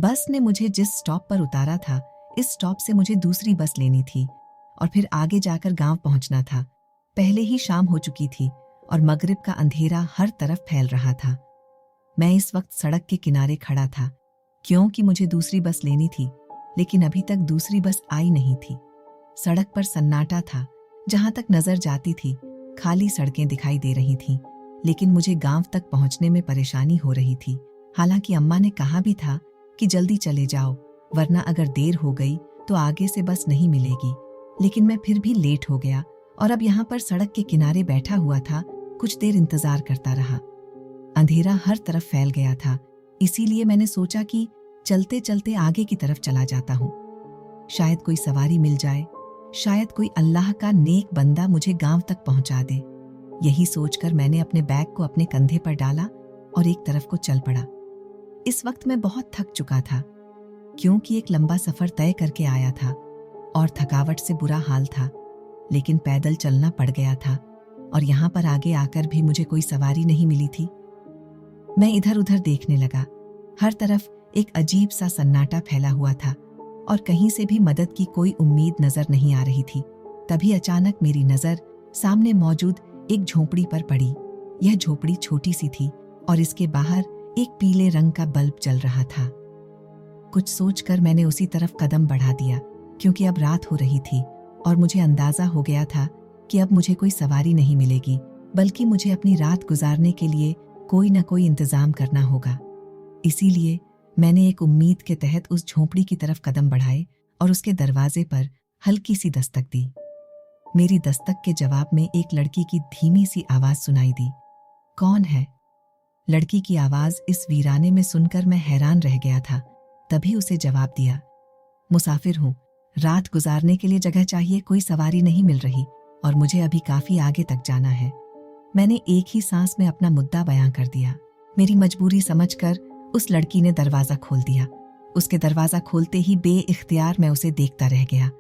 बस ने मुझे जिस स्टॉप पर उतारा था, इस स्टॉप से मुझे दूसरी बस लेनी थी और फिर आगे जाकर गांव पहुंचना था। पहले ही शाम हो चुकी थी और मगरिब का अंधेरा हर तरफ फैल रहा था। मैं इस वक्त सड़क के किनारे खड़ा था क्योंकि मुझे दूसरी बस लेनी थी, लेकिन अभी तक दूसरी बस आई नहीं थी। सड़क पर सन्नाटा था। जहां तक नजर जाती थी खाली सड़कें दिखाई दे रही थीं, लेकिन मुझे गांव तक पहुंचने में परेशानी हो रही थी। हालांकि अम्मा ने कहा भी था कि जल्दी चले जाओ, वरना अगर देर हो गई तो आगे से बस नहीं मिलेगी। लेकिन मैं फिर भी लेट हो गया और अब यहाँ पर सड़क के किनारे बैठा हुआ था। कुछ देर इंतजार करता रहा। अंधेरा हर तरफ फैल गया था, इसीलिए मैंने सोचा कि चलते चलते आगे की तरफ चला जाता हूँ। शायद कोई सवारी मिल जाए, शायद कोई अल्लाह का नेक बंदा मुझे गांव तक पहुंचा दे। यही सोचकर मैंने अपने बैग को अपने कंधे पर डाला और एक तरफ को चल पड़ा। इस वक्त मैं बहुत थक चुका था क्योंकि एक लंबा सफर तय करके आया था और थकावट से बुरा हाल था, लेकिन पैदल चलना पड़ गया था और यहाँ पर आगे आकर भी मुझे कोई सवारी नहीं मिली थी। मैं इधर उधर देखने लगा। हर तरफ एक अजीब सा सन्नाटा फैला हुआ था और कहीं से भी मदद की कोई उम्मीद नजर नहीं आ रही थी। तभी अचानक मेरी नजर सामने मौजूद एक झोपड़ी पर पड़ी। यह झोपड़ी छोटी सी थी और इसके बाहर एक पीले रंग का बल्ब जल रहा था। कुछ सोचकर मैंने उसी तरफ कदम बढ़ा दिया क्योंकि अब रात हो रही थी और मुझे अंदाजा हो गया था कि अब मुझे कोई सवारी नहीं मिलेगी, बल्कि मुझे अपनी रात गुजारने के लिए कोई न कोई इंतजाम करना होगा। इसीलिए मैंने एक उम्मीद के तहत उस झोपड़ी की तरफ कदम बढ़ाए और उसके दरवाजे पर हल्की सी दस्तक दी। मेरी दस्तक के जवाब में एक लड़की की धीमी सी आवाज सुनाई दी। कौन है? लड़की की आवाज इस वीराने में सुनकर मैं हैरान रह गया था। तभी उसे जवाब दिया, मुसाफिर हूँ, रात गुजारने के लिए जगह चाहिए, कोई सवारी नहीं मिल रही और मुझे अभी काफी आगे तक जाना है। मैंने एक ही सांस में अपना मुद्दा बयां कर दिया। मेरी मजबूरी समझकर उस लड़की ने दरवाजा खोल दिया। उसके दरवाजा खोलते ही बेइख्तियार मैं उसे देखता रह गया।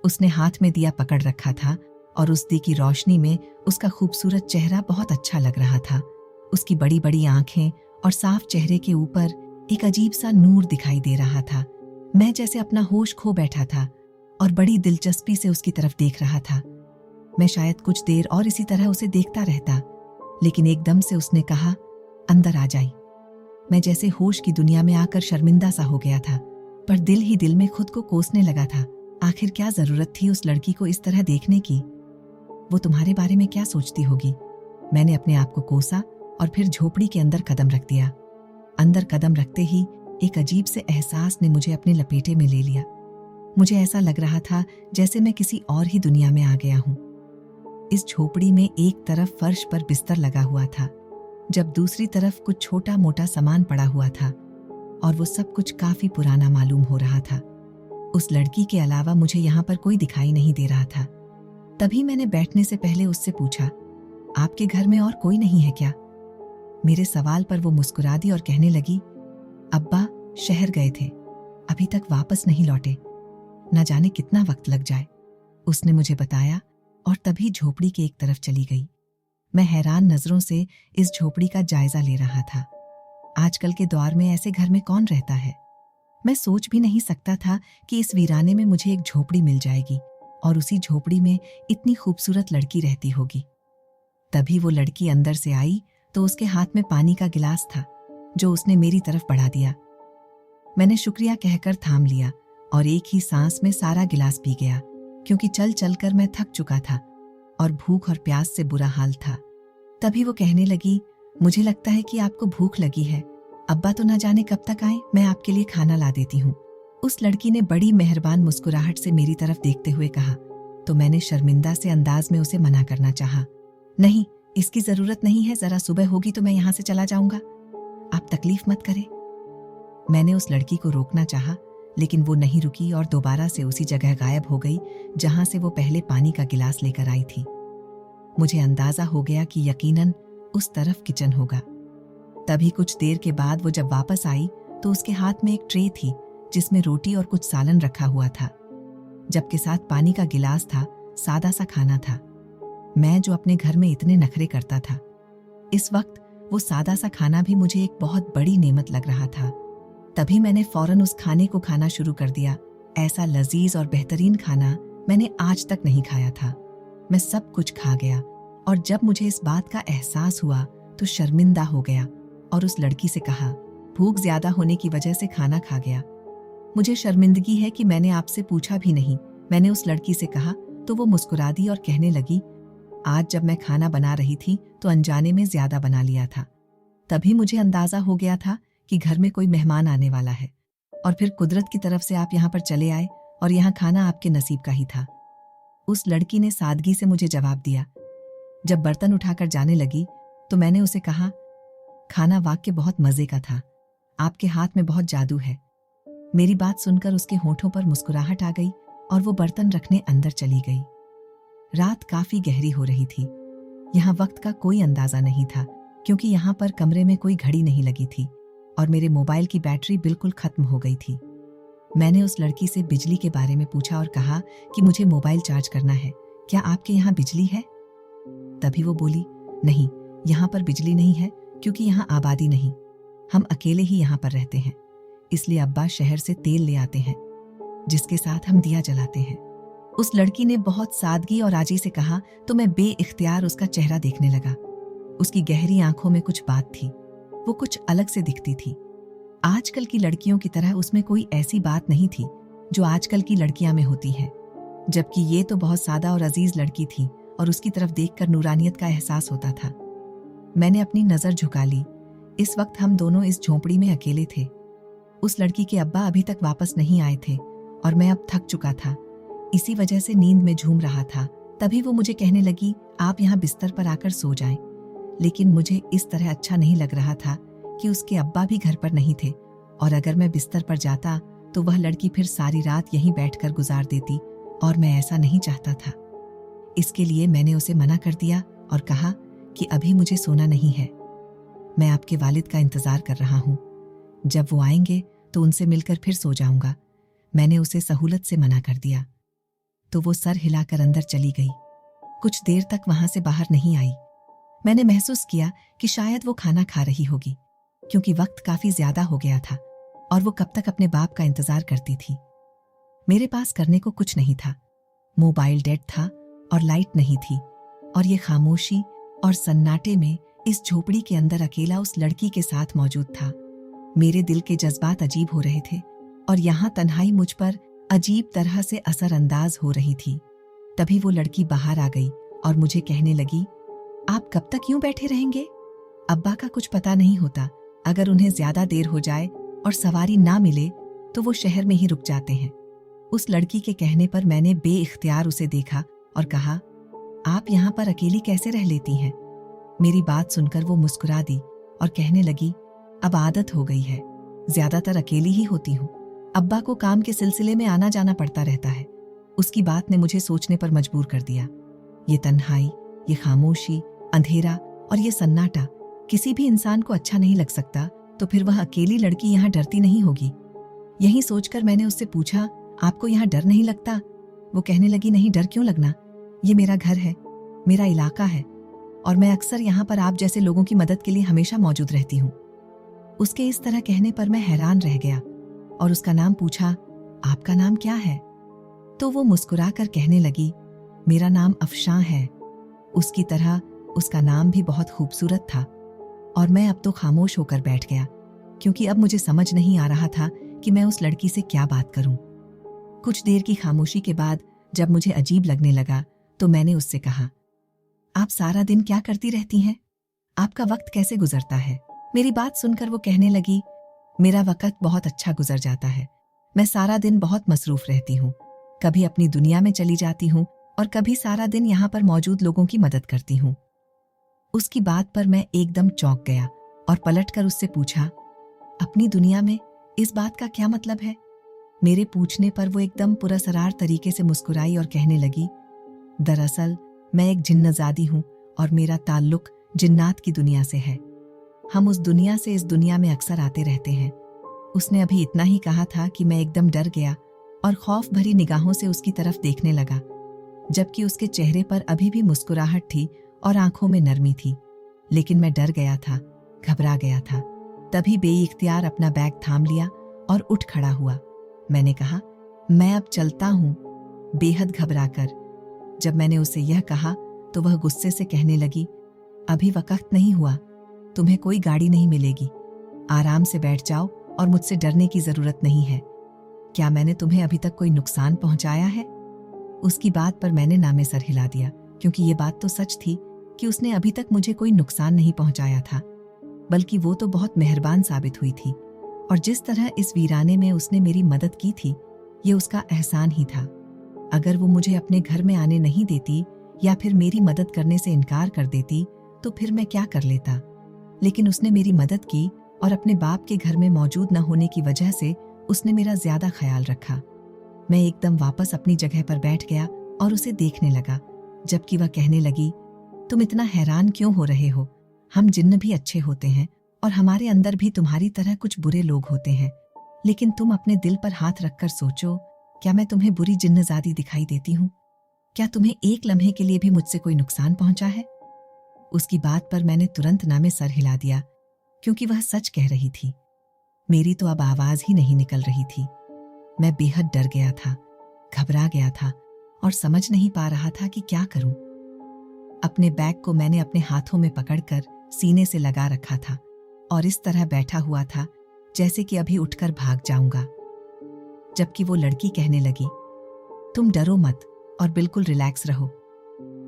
उसने हाथ में दिया पकड़ रखा था और उस दी की रोशनी में उसका खूबसूरत चेहरा बहुत अच्छा लग रहा था। उसकी बड़ी बड़ी आंखें और साफ चेहरे के ऊपर एक अजीब सा नूर दिखाई दे रहा था। मैं जैसे अपना होश खो बैठा था और बड़ी दिलचस्पी से उसकी तरफ देख रहा था। मैं शायद कुछ देर और इसी तरह उसे देखता रहता, लेकिन एकदम से उसने कहा, अंदर आ जाइए। मैं जैसे होश की दुनिया में आकर शर्मिंदा सा हो गया था, पर दिल ही दिल में खुद को कोसने लगा था। आखिर क्या जरूरत थी उस लड़की को इस तरह देखने की? वो तुम्हारे बारे में क्या सोचती होगी? मैंने अपने आप को कोसा और फिर झोपड़ी के अंदर कदम रख दिया। अंदर कदम रखते ही एक अजीब से एहसास ने मुझे अपने लपेटे में ले लिया। मुझे ऐसा लग रहा था जैसे मैं किसी और ही दुनिया में आ गया हूँ। इस झोपड़ी में एक तरफ फर्श पर बिस्तर लगा हुआ था, जब दूसरी तरफ कुछ छोटा मोटा सामान पड़ा हुआ था और वो सब कुछ काफी पुराना मालूम हो रहा था। उस लड़की के अलावा मुझे यहाँ पर कोई दिखाई नहीं दे रहा था। तभी मैंने बैठने से पहले उससे पूछा, आपके घर में और कोई नहीं है क्या? मेरे सवाल पर वो मुस्कुरा दी और कहने लगी, अब्बा शहर गए थे, अभी तक वापस नहीं लौटे, न जाने कितना वक्त लग जाए, उसने मुझे बताया और तभी झोपड़ी के एक तरफ चली गई। मैं हैरान नजरों से इस झोपड़ी का जायजा ले रहा था। आजकल के दौर में ऐसे घर में कौन रहता है? मैं सोच भी नहीं सकता था कि इस वीराने में मुझे एक झोपड़ी मिल जाएगी और उसी झोपड़ी में इतनी खूबसूरत लड़की रहती होगी। तभी वो लड़की अंदर से आई तो उसके हाथ में पानी का गिलास था, जो उसने मेरी तरफ बढ़ा दिया। मैंने शुक्रिया कहकर थाम लिया और एक ही सांस में सारा गिलास पी गया, क्योंकि चल चलकर मैं थक चुका था और भूख और प्यास से बुरा हाल था। तभी वो कहने लगी, मुझे लगता है कि आपको भूख लगी है, अब्बा तो न जाने कब तक आए, मैं आपके लिए खाना ला देती हूँ। उस लड़की ने बड़ी मेहरबान मुस्कुराहट से मेरी तरफ देखते हुए कहा, तो मैंने शर्मिंदा से अंदाज में उसे मना करना चाहा। नहीं, इसकी जरूरत नहीं है, जरा सुबह होगी तो मैं यहाँ से चला जाऊंगा, आप तकलीफ मत करें। मैंने उस लड़की को रोकना चाहा, लेकिन वो नहीं रुकी और दोबारा से उसी जगह गायब हो गई जहां से वो पहले पानी का गिलास लेकर आई थी। मुझे अंदाजा हो गया कि यकीनन उस तरफ किचन होगा। तभी कुछ देर के बाद वो जब वापस आई तो उसके हाथ में एक ट्रे थी जिसमें रोटी और कुछ सालन रखा हुआ था, जबकि साथ पानी का गिलास था। सादा सा खाना था। मैं जो अपने घर में इतने नखरे करता था, इस वक्त वो सादा सा खाना भी मुझे एक बहुत बड़ी नेमत लग रहा था। तभी मैंने फौरन उस खाने को खाना शुरू कर दिया। ऐसा लजीज और बेहतरीन खाना मैंने आज तक नहीं खाया था। मैं सब कुछ खा गया और जब मुझे इस बात का एहसास हुआ तो शर्मिंदा हो गया और उस लड़की से कहा, भूख ज्यादा होने की वजह से खाना खा गया। मुझे शर्मिंदगी है कि मैंने आपसे पूछा भी नहीं। मैंने उस लड़की से कहा तो वो मुस्कुरा दी और कहने लगी, आज जब मैं खाना बना रही थी तो अनजाने में ज्यादा बना लिया था। तभी मुझे अंदाजा हो गया था कि घर में कोई मेहमान आने वाला है और फिर कुदरत की तरफ से आप यहाँ पर चले आए और यहाँ खाना आपके नसीब का ही था। उस लड़की ने सादगी से मुझे जवाब दिया। जब बर्तन उठाकर जाने लगी तो मैंने उसे कहा, खाना वाकई बहुत मजे का था, आपके हाथ में बहुत जादू है। मेरी बात सुनकर उसके होठों पर मुस्कुराहट आ गई और वो बर्तन रखने अंदर चली गई। रात काफी गहरी हो रही थी। यहाँ वक्त का कोई अंदाजा नहीं था क्योंकि यहाँ पर कमरे में कोई घड़ी नहीं लगी थी और मेरे मोबाइल की बैटरी बिल्कुल खत्म हो गई थी। मैंने उस लड़की से बिजली के बारे में पूछा और कहा कि मुझे मोबाइल चार्ज करना है, क्या आपके यहाँ बिजली है? तभी वो बोली, नहीं, यहाँ पर बिजली नहीं है क्योंकि यहाँ आबादी नहीं, हम अकेले ही यहाँ पर रहते हैं, इसलिए अब्बा शहर से तेल ले आते हैं जिसके साथ हम दिया जलाते हैं। उस लड़की ने बहुत सादगी और आजी से कहा तो मैं बेइख्तियार उसका चेहरा देखने लगा। उसकी गहरी आंखों में कुछ बात थी, वो कुछ अलग से दिखती थी। आजकल की लड़कियों की तरह उसमें कोई ऐसी बात नहीं थी जो आजकल की लड़कियां में होती है, जबकि ये तो बहुत सादा और अजीज लड़की थी और उसकी तरफ देखकर नूरानियत का एहसास होता था। मैंने अपनी नजर झुका ली। इस वक्त हम दोनों इस झोंपड़ी में अकेले थे। उस लड़की के अब्बा अभी तक वापस नहीं आए थे और मैं अब थक चुका था, इसी वजह से नींद में झूम रहा था। तभी वो मुझे कहने लगी, आप यहाँ बिस्तर पर आकर सो जाएं। लेकिन मुझे इस तरह अच्छा नहीं लग रहा था कि उसके अब्बा भी घर पर नहीं थे और अगर मैं बिस्तर पर जाता तो वह लड़की फिर सारी रात यहीं बैठकर गुजार देती और मैं ऐसा नहीं चाहता था। इसके लिए मैंने उसे मना कर दिया और कहा कि अभी मुझे सोना नहीं है, मैं आपके वालिद का इंतजार कर रहा हूँ, जब वो आएंगे तो उनसे मिलकर फिर सो जाऊंगा। मैंने उसे सहूलत से मना कर दिया तो वो सर हिलाकर अंदर चली गई। कुछ देर तक वहां से बाहर नहीं आई। मैंने महसूस किया कि शायद वो खाना खा रही होगी क्योंकि वक्त काफी ज्यादा हो गया था और वो कब तक अपने बाप का इंतजार करती थी। मेरे पास करने को कुछ नहीं था। मोबाइल डेड था और लाइट नहीं थी और ये खामोशी और सन्नाटे में इस झोपड़ी के अंदर अकेला उस लड़की के साथ मौजूद था। मेरे दिल के जज्बात अजीब हो रहे थे और यहाँ तन्हाई मुझ पर अजीब तरह से असरअंदाज हो रही थी। तभी वो लड़की बाहर आ गई और मुझे कहने लगी, आप कब तक यूं बैठे रहेंगे? अब्बा का कुछ पता नहीं होता, अगर उन्हें ज्यादा देर हो जाए और सवारी ना मिले तो वो शहर में ही रुक जाते हैं। उस लड़की के कहने पर मैंने बेइख्तियार उसे देखा और कहा, आप यहाँ पर अकेली कैसे रह लेती हैं? मेरी बात सुनकर वो मुस्कुरा दी और कहने लगी, अब आदत हो गई है, ज्यादातर अकेली ही होती हूँ, अब्बा को काम के सिलसिले में आना जाना पड़ता रहता है। उसकी बात ने मुझे सोचने पर मजबूर कर दिया। ये तन्हाई, ये खामोशी, अंधेरा और ये सन्नाटा किसी भी इंसान को अच्छा नहीं लग सकता, तो फिर वह अकेली लड़की यहाँ डरती नहीं होगी। यही सोचकर मैंने उससे पूछा, आपको यहाँ डर नहीं लगता? वो कहने लगी, नहीं, डर क्यों लगना, ये मेरा घर है, मेरा इलाका है और मैं अक्सर यहाँ पर आप जैसे लोगों की मदद के लिए हमेशा मौजूद रहती हूँ। उसके इस तरह कहने पर मैं हैरान रह गया और उसका नाम पूछा, आपका नाम क्या है? तो वो मुस्कुराकर कहने लगी, मेरा नाम अफशां है। उसकी तरह उसका नाम भी बहुत खूबसूरत था और मैं अब तो खामोश होकर बैठ गया क्योंकि अब मुझे समझ नहीं आ रहा था कि मैं उस लड़की से क्या बात करूं। कुछ देर की खामोशी के बाद जब मुझे अजीब लगने लगा तो मैंने उससे कहा, आप सारा दिन क्या करती रहती हैं? आपका वक्त कैसे गुजरता है? मेरी बात सुनकर वो कहने लगी, मेरा वक्त बहुत अच्छा गुजर जाता है, मैं सारा दिन बहुत मसरूफ रहती हूँ, कभी अपनी दुनिया में चली जाती हूँ और कभी सारा दिन यहाँ पर मौजूद लोगों की मदद करती हूँ। उसकी बात पर मैं एकदम चौंक गया और पलटकर उससे पूछा, अपनी दुनिया में, इस बात का क्या मतलब है? मेरे पूछने पर वो एकदम पुरअसरार तरीके से मुस्कुराई और कहने लगी, दरअसल मैं एक जिन्नजादी हूँ और मेरा ताल्लुक जिन्नात की दुनिया से है। हम उस दुनिया से इस दुनिया में अक्सर आते रहते हैं। उसने अभी इतना ही कहा था कि मैं एकदम डर गया और खौफ भरी निगाहों से उसकी तरफ देखने लगा, जबकि उसके चेहरे पर अभी भी मुस्कुराहट थी और आंखों में नरमी थी। लेकिन मैं डर गया था, घबरा गया था। तभी बेइख्तियार अपना बैग थाम लिया और उठ खड़ा हुआ। मैंने कहा, मैं अब चलता हूं, बेहद घबराकर। जब मैंने उसे यह कहा तो वह गुस्से से कहने लगी, अभी वक्त नहीं हुआ, तुम्हें कोई गाड़ी नहीं मिलेगी, आराम से बैठ जाओ और मुझसे डरने की जरूरत नहीं है। क्या मैंने तुम्हें अभी तक कोई नुकसान पहुंचाया है? उसकी बात पर मैंने नामे सर हिला दिया, क्योंकि ये बात तो सच थी कि उसने अभी तक मुझे कोई नुकसान नहीं पहुंचाया था, बल्कि वो तो बहुत मेहरबान साबित हुई थी। और जिस तरह इस वीराने में उसने मेरी मदद की थी, ये उसका एहसान ही था। अगर वो मुझे अपने घर में आने नहीं देती या फिर मेरी मदद करने से इनकार कर देती तो फिर मैं क्या कर लेता। लेकिन उसने मेरी मदद की और अपने बाप के घर में मौजूद न होने की वजह से उसने मेरा ज्यादा ख्याल रखा। मैं एकदम वापस अपनी जगह पर बैठ गया और उसे देखने लगा, जबकि वह कहने लगी, तुम इतना हैरान क्यों हो रहे हो? हम जिन्न भी अच्छे होते हैं और हमारे अंदर भी तुम्हारी तरह कुछ बुरे लोग होते हैं, लेकिन तुम अपने दिल पर हाथ रखकर सोचो, क्या मैं तुम्हें बुरी जिन्नजादी दिखाई देती हूँ? क्या तुम्हें एक लम्हे के लिए भी मुझसे कोई नुकसान पहुंचा है? उसकी बात पर मैंने तुरंत नामे सर हिला दिया, क्योंकि वह सच कह रही थी। मेरी तो अब आवाज ही नहीं निकल रही थी। मैं बेहद डर गया था, घबरा गया था और समझ नहीं पा रहा था कि क्या करूं। अपने बैग को मैंने अपने हाथों में पकड़कर सीने से लगा रखा था और इस तरह बैठा हुआ था जैसे कि अभी उठकर भाग जाऊंगा। जबकि वो लड़की कहने लगी, तुम डरो मत और बिल्कुल रिलैक्स रहो,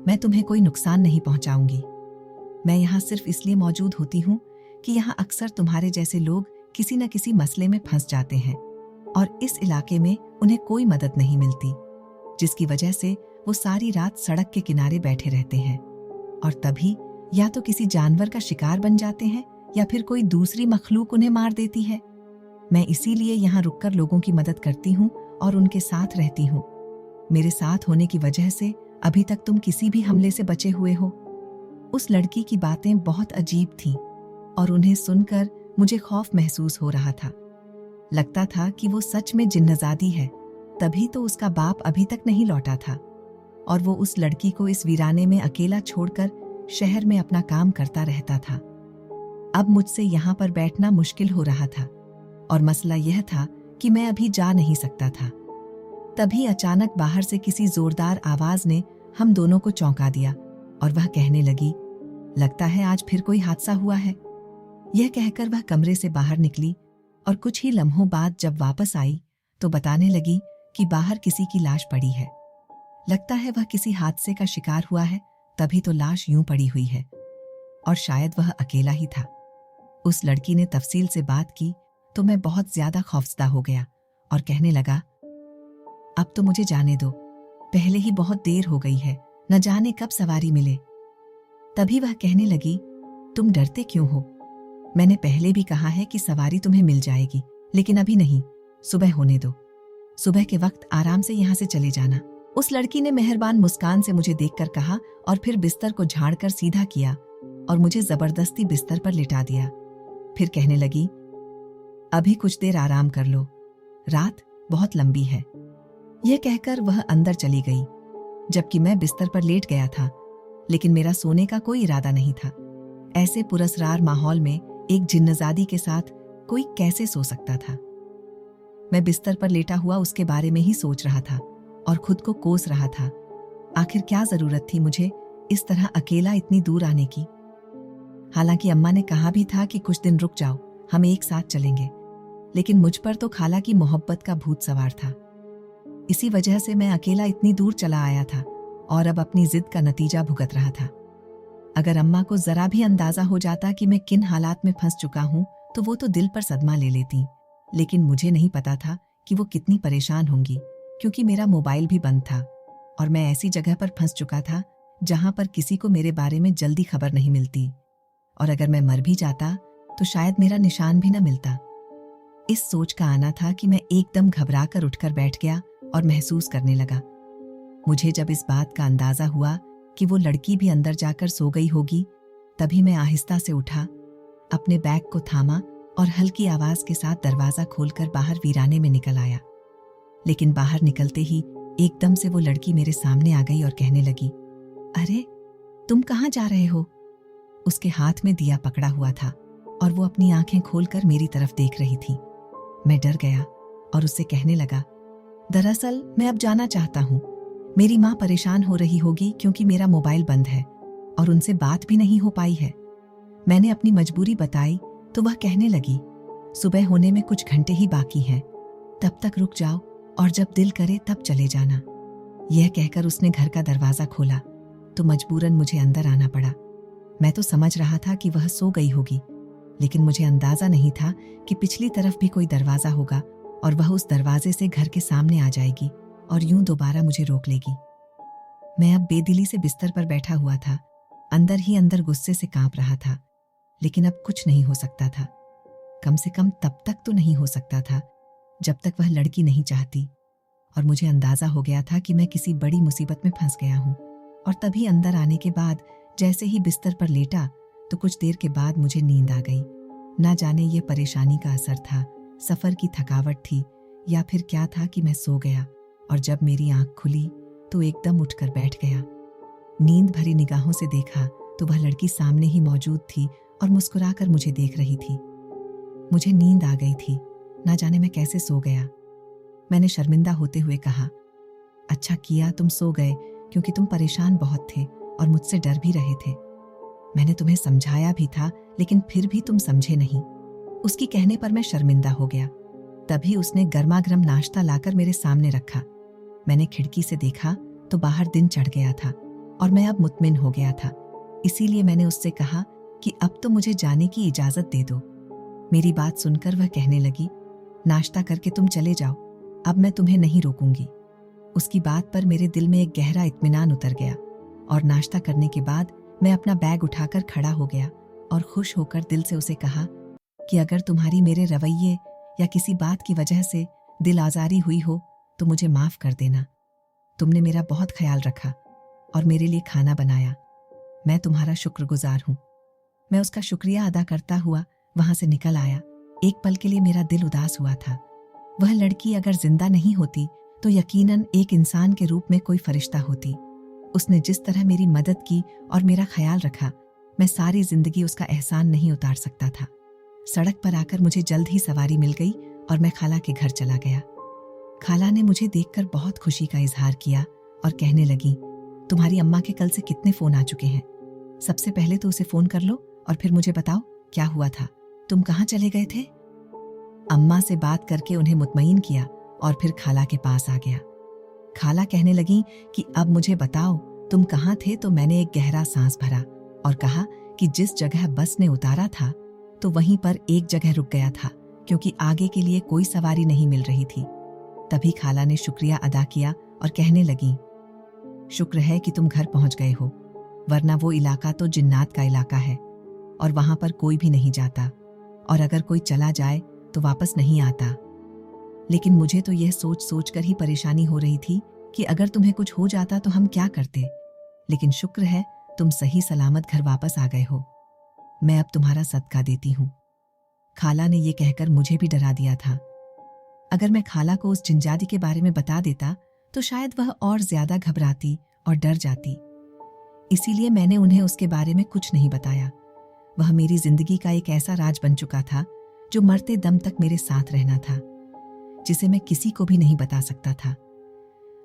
मैं तुम्हें कोई नुकसान नहीं पहुंचाऊंगी। मैं यहाँ सिर्फ इसलिए मौजूद होती हूँ कि यहाँ अक्सर तुम्हारे जैसे लोग किसी न किसी मसले में फंस जाते हैं और इस इलाके में उन्हें कोई मदद नहीं मिलती, जिसकी वजह से वो सारी रात सड़क के किनारे बैठे रहते हैं और तभी या तो किसी जानवर का शिकार बन जाते हैं या फिर कोई दूसरी मखलूक उन्हें मार देती है। मैं इसीलिए यहाँ रुककर लोगों की मदद करती हूँ और उनके साथ रहती हूँ। मेरे साथ होने की वजह से अभी तक तुम किसी भी हमले से बचे हुए हो। उस लड़की की बातें बहुत अजीब थीं और उन्हें सुनकर मुझे खौफ महसूस हो रहा था। लगता था कि वो सच में जिन्नजादी है, तभी तो उसका बाप अभी तक नहीं लौटा था और वो उस लड़की को इस वीराने में अकेला छोड़कर शहर में अपना काम करता रहता था। अब मुझसे यहाँ पर बैठना मुश्किल हो रहा था और मसला यह था कि मैं अभी जा नहीं सकता था। तभी अचानक बाहर से किसी जोरदार आवाज ने हम दोनों को चौंका दिया और वह कहने लगी, लगता है आज फिर कोई हादसा हुआ है। यह कहकर वह कमरे से बाहर निकली और कुछ ही लम्हों बाद जब वापस आई तो बताने लगी कि बाहर किसी की लाश पड़ी है। लगता है वह किसी हादसे का शिकार हुआ है, तभी तो लाश यूं पड़ी हुई है और शायद वह अकेला ही था। उस लड़की ने तफसील से बात की तो मैं बहुत ज्यादा खौफजदा हो गया और कहने लगा, अब तो मुझे जाने दो, पहले ही बहुत देर हो गई है, न जाने कब सवारी मिले। तभी वह कहने लगी, तुम डरते क्यों हो? मैंने पहले भी कहा है कि सवारी तुम्हें मिल जाएगी, लेकिन अभी नहीं, सुबह होने दो। सुबह के वक्त आराम से यहाँ से चले जाना। उस लड़की ने मेहरबान मुस्कान से मुझे देखकर कहा और फिर बिस्तर को झाड़कर सीधा किया और मुझे जबरदस्ती बिस्तर पर लिटा दिया। फिर कहने लगी, अभी कुछ देर आराम कर लो, रात बहुत लंबी है। यह कहकर वह अंदर चली गई, जबकि मैं बिस्तर पर लेट गया था, लेकिन मेरा सोने का कोई इरादा नहीं था। ऐसे पुरस्कार माहौल में एक जिन्नजादी के साथ कोई कैसे सो सकता था? मैं बिस्तर पर लेटा हुआ उसके बारे में ही सोच रहा था और खुद को कोस रहा था। आखिर क्या जरूरत थी मुझे इस तरह अकेला इतनी दूर आने की? हालांकि अम्मा ने कहा भी था कि कुछ दिन रुक जाओ, हम एक साथ चलेंगे, लेकिन मुझ पर तो खाला की मोहब्बत का भूत सवार था। इसी वजह से मैं अकेला इतनी दूर चला आया था और अब अपनी जिद का नतीजा भुगत रहा था। अगर अम्मा को जरा भी अंदाजा हो जाता कि मैं किन हालात में फंस चुका हूं तो वो तो दिल पर सदमा ले लेती, लेकिन मुझे नहीं पता था कि वो कितनी परेशान होंगी, क्योंकि मेरा मोबाइल भी बंद था और मैं ऐसी जगह पर फंस चुका था जहां पर किसी को मेरे बारे में जल्दी खबर नहीं मिलती, और अगर मैं मर भी जाता तो शायद मेरा निशान भी न मिलता। इस सोच का आना था कि मैं एकदम घबरा कर उठकर बैठ गया और महसूस करने लगा। मुझे जब इस बात का अंदाजा हुआ कि वो लड़की भी अंदर जाकर सो गई होगी, तभी मैं आहिस्ता से उठा, अपने बैग को थामा और हल्की आवाज के साथ दरवाजा खोलकर बाहर वीराने में निकल आया। लेकिन बाहर निकलते ही एकदम से वो लड़की मेरे सामने आ गई और कहने लगी, अरे तुम कहाँ जा रहे हो? उसके हाथ में दिया पकड़ा हुआ था और वो अपनी आंखें खोलकर मेरी तरफ देख रही थी। मैं डर गया और उससे कहने लगा, दरअसल मैं अब जाना चाहता हूँ। मेरी माँ परेशान हो रही होगी क्योंकि मेरा मोबाइल बंद है और उनसे बात भी नहीं हो पाई है। मैंने अपनी मजबूरी बताई तो वह कहने लगी, सुबह होने में कुछ घंटे ही बाकी हैं, तब तक रुक जाओ और जब दिल करे तब चले जाना। यह कहकर उसने घर का दरवाजा खोला तो मजबूरन मुझे अंदर आना पड़ा। मैं तो समझ रहा था कि वह सो गई होगी, लेकिन मुझे अंदाजा नहीं था कि पिछली तरफ भी कोई दरवाजा होगा और वह उस दरवाजे से घर के सामने आ जाएगी और यूं दोबारा मुझे रोक लेगी। मैं अब बेदिली से बिस्तर पर बैठा हुआ था, अंदर ही अंदर गुस्से से कांप रहा था, लेकिन अब कुछ नहीं हो सकता था। कम से कम तब तक तो नहीं हो सकता था जब तक वह लड़की नहीं चाहती, और मुझे अंदाजा हो गया था कि मैं किसी बड़ी मुसीबत में फंस गया हूं। और तभी अंदर आने के बाद जैसे ही बिस्तर पर लेटा तो कुछ देर के बाद मुझे नींद आ गई। ना जाने ये परेशानी का असर था, सफर की थकावट थी, या फिर क्या था कि मैं सो गया और जब मेरी आंख खुली तो एकदम उठकर बैठ गया। नींद भरी निगाहों से देखा तो वह लड़की सामने ही मौजूद थी और मुस्कुराकर मुझे देख रही थी। मुझे नींद आ गई थी, ना जाने मैं कैसे सो गया। मैंने शर्मिंदा होते हुए कहा, अच्छा किया तुम सो गए, क्योंकि तुम परेशान बहुत थे और मुझसे डर भी रहे थे। मैंने तुम्हें समझाया भी था, लेकिन फिर भी तुम समझे नहीं। उसकी कहने पर मैं शर्मिंदा हो गया। तभी उसने गर्मागर्म नाश्ता लाकर मेरे सामने रखा। मैंने खिड़की से देखा तो बाहर दिन चढ़ गया था और मैं अब मुतमिन हो गया था। इसीलिए मैंने उससे कहा कि अब तो मुझे जाने की इजाजत दे दो। मेरी बात सुनकर वह कहने लगी, नाश्ता करके तुम चले जाओ, अब मैं तुम्हें नहीं रोकूंगी। उसकी बात पर मेरे दिल में एक गहरा इत्मीनान उतर गया और नाश्ता करने के बाद मैं अपना बैग उठाकर खड़ा हो गया और खुश होकर दिल से उसे कहा कि अगर तुम्हारी मेरे रवैये या किसी बात की वजह से दिल आजारी हुई हो तो मुझे माफ कर देना। तुमने मेरा बहुत ख्याल रखा और मेरे लिए खाना बनाया। मैं तुम्हारा शुक्रगुजार हूँ। मैं उसका शुक्रिया अदा करता हुआ वहां से निकल आया। एक पल के लिए मेरा दिल उदास हुआ था। वह लड़की अगर जिंदा नहीं होती तो यकीनन एक इंसान के रूप में कोई फरिश्ता होती। उसने जिस तरह मेरी मदद की और मेरा ख्याल रखा, मैं सारी जिंदगी उसका एहसान नहीं उतार सकता था। सड़क पर आकर मुझे जल्द ही सवारी मिल गई और मैं खाला के घर चला गया। खाला ने मुझे देखकर बहुत खुशी का इजहार किया और कहने लगी, तुम्हारी अम्मा के कल से कितने फोन आ चुके हैं। सबसे पहले तो उसे फोन कर लो और फिर मुझे बताओ क्या हुआ था, तुम कहाँ चले गए थे। अम्मा से बात करके उन्हें मुतमईन किया और फिर खाला के पास आ गया। खाला कहने लगी कि अब मुझे बताओ तुम कहाँ थे। तो मैंने एक गहरा सांस भरा और कहा कि जिस जगह बस ने उतारा था तो वहीं पर एक जगह रुक गया था, क्योंकि आगे के लिए कोई सवारी नहीं मिल रही थी। तभी खाला ने शुक्रिया अदा किया और कहने लगी, शुक्र है कि तुम घर पहुंच गए हो, वरना वो इलाका तो जिन्नात का इलाका है और वहां पर कोई भी नहीं जाता, और अगर कोई चला जाए तो वापस नहीं आता। लेकिन मुझे तो यह सोच सोच कर ही परेशानी हो रही थी कि अगर तुम्हें कुछ हो जाता तो हम क्या करते। लेकिन शुक्र है तुम सही सलामत घर वापस आ गए हो। मैं अब तुम्हारा सदका देती हूँ। खाला ने यह कहकर मुझे भी डरा दिया था। अगर मैं खाला को उस जिंजादी के बारे में बता देता तो शायद वह और ज्यादा घबराती और डर जाती। इसीलिए मैंने उन्हें उसके बारे में कुछ नहीं बताया। वह मेरी जिंदगी का एक ऐसा राज बन चुका था जो मरते दम तक मेरे साथ रहना था, जिसे मैं किसी को भी नहीं बता सकता था।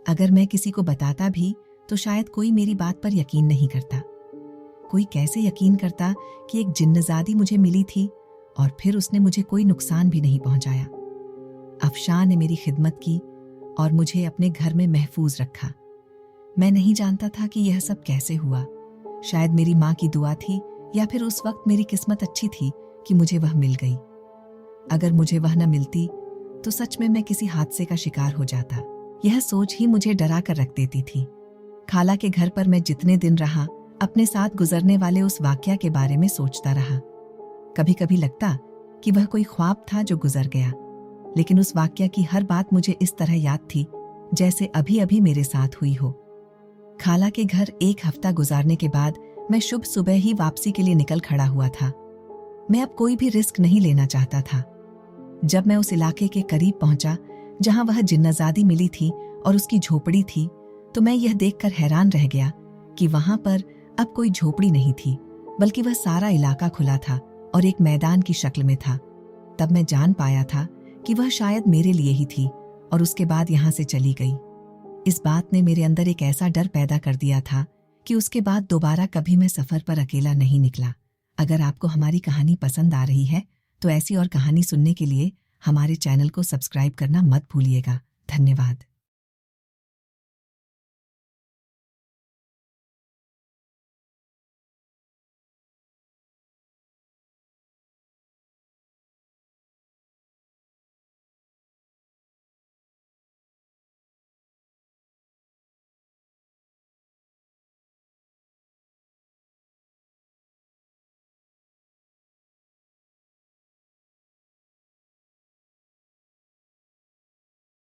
अगर मैं किसी को बताता भी तो शायद कोई मेरी बात पर यकीन नहीं करता। कोई कैसे यकीन करता कि एक जिन्नजादी मुझे मिली थी और फिर उसने मुझे कोई नुकसान भी नहीं पहुंचाया। अफशान ने मेरी खिदमत की और मुझे अपने घर में महफूज रखा। मैं नहीं जानता था कि यह सब कैसे हुआ। शायद मेरी माँ की दुआ थी या फिर उस वक्त मेरी किस्मत अच्छी थी कि मुझे वह मिल गई। अगर मुझे वह न मिलती तो सच में मैं किसी हादसे का शिकार हो जाता। यह सोच ही मुझे डरा कर रख देती थी। खाला के घर पर मैं जितने दिन रहा अपने साथ गुजरने वाले उस वाकया के बारे में सोचता रहा। कभी कभी लगता कि वह कोई ख्वाब था जो गुजर गया, लेकिन उस वाकया की हर बात मुझे इस तरह याद थी जैसे अभी अभी मेरे साथ हुई हो। खाला के घर एक हफ्ता गुजारने के बाद मैं शुभ सुबह ही वापसी के लिए निकल खड़ा हुआ था। मैं अब कोई भी रिस्क नहीं लेना चाहता था। जब मैं उस इलाके के करीब पहुंचा जहां वह जिन्नजादी मिली थी और उसकी झोपड़ी थी, तो मैं यह देखकर हैरान रह गया कि वहां पर अब कोई झोपड़ी नहीं थी, बल्कि वह सारा इलाका खुला था और एक मैदान की शक्ल में था। तब मैं जान पाया था कि वह शायद मेरे लिए ही थी और उसके बाद यहाँ से चली गई। इस बात ने मेरे अंदर एक ऐसा डर पैदा कर दिया था कि उसके बाद दोबारा कभी मैं सफ़र पर अकेला नहीं निकला। अगर आपको हमारी कहानी पसंद आ रही है तो ऐसी और कहानी सुनने के लिए हमारे चैनल को सब्सक्राइब करना मत भूलिएगा। धन्यवाद।